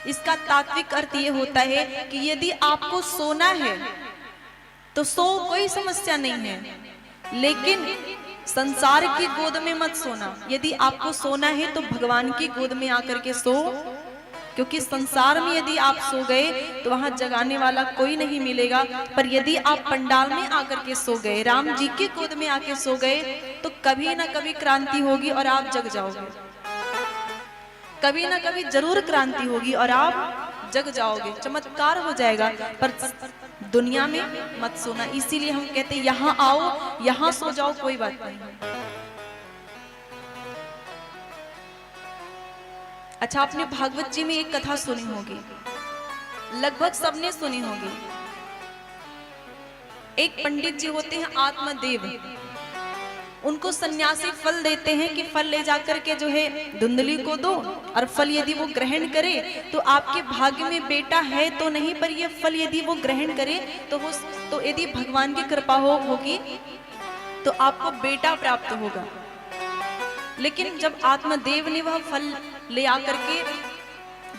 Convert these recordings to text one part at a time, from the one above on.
इसका तात्विक अर्थ ये होता है कि यदि आपको सोना है तो सो, कोई समस्या नहीं है, लेकिन संसार की गोद में मत सोना। यदि आपको सोना है तो भगवान की गोद में आकर के सो, क्योंकि संसार में यदि आप सो गए तो वहां जगाने वाला कोई नहीं मिलेगा। पर यदि आप पंडाल में आकर के सो गए, राम जी की गोद में आके सो गए, तो कभी ना कभी क्रांति होगी और आप जग जाओगे। कभी ना कभी जरूर क्रांति होगी और आप जग जाओगे, चमत्कार हो जाएगा। पर दुनिया में मत सोना। इसीलिए हम कहते हैं यहाँ आओ, यहाँ सो जाओ, कोई बात नहीं। अच्छा, आपने भागवत जी में एक कथा सुनी होगी, लगभग सबने सुनी होगी। एक पंडित जी होते हैं आत्मदेव, उनको सन्यासी फल देते हैं कि फल ले जाकर के जो है धुंधली को दो, और फल यदि वो ग्रहण करे तो आपके भाग्य में बेटा है तो नहीं, पर ये फल यदि वो ग्रहण करे तो यदि भगवान की कृपा होगी तो आपको बेटा प्राप्त होगा। लेकिन जब आत्मदेव ने वह फल ले आकर के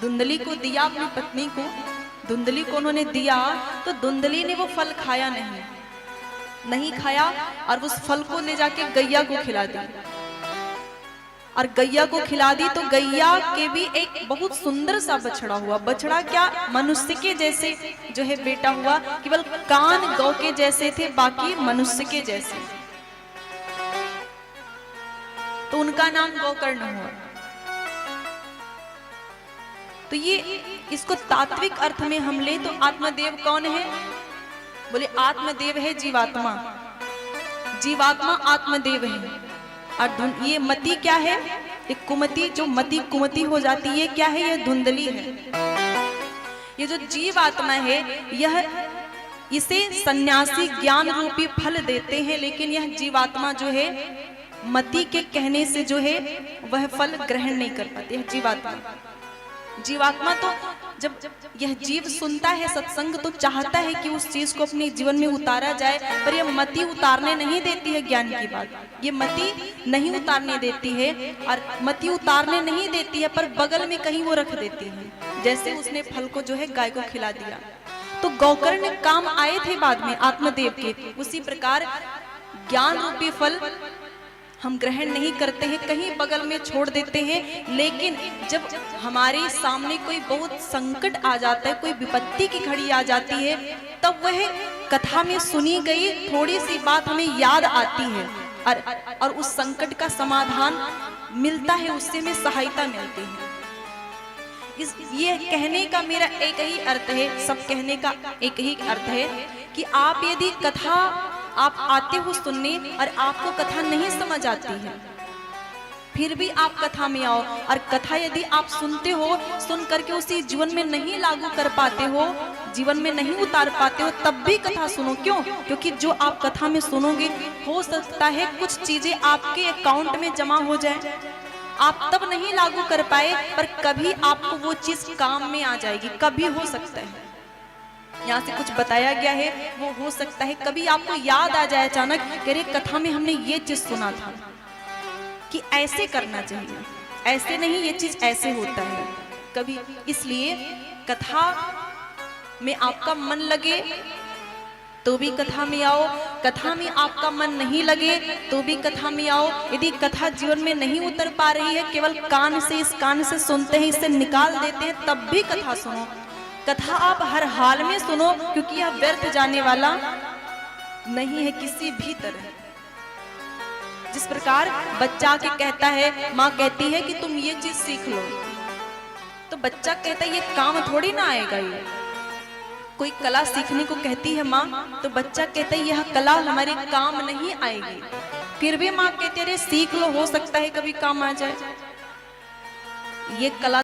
धुंधली को दिया, अपनी पत्नी को, धुंधली को उन्होंने दिया, तो धुंधली ने वो फल खाया नहीं खाया, और उस फल को ले जाके गैया को खिला दी। और गैया को खिला दी तो गैया के भी एक बहुत सुंदर सा बछड़ा हुआ। बछड़ा क्या, मनुष्य के जैसे जो है बेटा हुआ, केवल कान गौ के जैसे थे, बाकी मनुष्य के जैसे, तो उनका नाम गोकर्ण हुआ। तो ये इसको तात्विक अर्थ में हम ले तो आत्मदेव कौन है? बोले आत्मदेव है जीवात्मा, जीवात्मा आत्मदेव है। और ये मति क्या है? एक कुमति, जो मति कुमति हो जाती है, क्या है? यह धुंधली है। ये जो जीवात्मा है, यह इसे सन्यासी ज्ञान रूपी फल देते हैं, लेकिन यह जीवात्मा जो है मति के कहने से जो है वह फल ग्रहण नहीं कर पाती है। जीवात्मा तो जब यह जीव सुनता है सत्संग तो चाहता है कि उस चीज को अपने जीवन में उतारा जाए, पर यह मति उतारने नहीं देती है। ज्ञान की बात, ये मति नहीं उतारने देती है, और मति उतारने नहीं देती है, पर बगल में कहीं वो रख देती है। जैसे उसने फल को जो है गाय को खिला दिया, तो गोकर्ण काम आए थे बाद में आत्मदेव के। उसी प्रकार ज्ञान रूपी फल हम ग्रहण नहीं करते हैं, कहीं बगल में छोड़ देते हैं। लेकिन जब हमारे सामने कोई बहुत संकट आ जाता है, कोई विपत्ति की घड़ी आ जाती है, तब वह कथा में सुनी गई थोड़ी सी बात हमें याद आती है, और उस संकट का समाधान मिलता है, उससे हमें सहायता मिलती है। ये कहने का मेरा एक ही अर्थ है, सब कहने का एक ही अर्थ है कि आप यदि कथा आप आते हो सुनने और आपको कथा नहीं समझ आती है, फिर भी आप कथा में आओ, और कथा यदि आप सुनते हो, सुन करके उसी जीवन में नहीं लागू कर पाते हो, जीवन में नहीं उतार पाते हो, तब भी कथा सुनो। क्यों? क्योंकि जो आप कथा में सुनोगे, हो सकता है कुछ चीजें आपके अकाउंट में जमा हो जाए। आप तब नहीं लागू कर पाए, पर कभी आपको वो चीज काम में आ जाएगी, कभी हो सकता है। यहाँ से कुछ बताया गया है, वो हो सकता है कभी आपको याद आ जाए अचानक, अरे कथा में हमने ये चीज सुना था कि ऐसे करना चाहिए, ऐसे नहीं, ये चीज ऐसे होता है कभी। इसलिए कथा में आपका मन लगे तो भी कथा में आओ, कथा में आपका मन नहीं लगे तो भी कथा में आओ। यदि कथा जीवन में नहीं उतर पा रही है, केवल कान से, इस कान से सुनते हैं, इसे निकाल देते हैं, तब भी कथा सुनो। कथा आप हर हाल में सुनो, क्योंकि यह व्यर्थ जाने वाला नहीं है किसी भी तरह। जिस प्रकार बच्चा के कहता है, माँ कहती है कि तुम ये चीज सीख लो, तो बच्चा कहता है ये काम थोड़ी ना आएगा। ये कोई कला सीखने को कहती है माँ, तो बच्चा कहता है यह कला हमारे काम नहीं आएगी, फिर भी माँ कहती है अरे सीख लो, हो सकता है कभी काम आ जाए। ये कला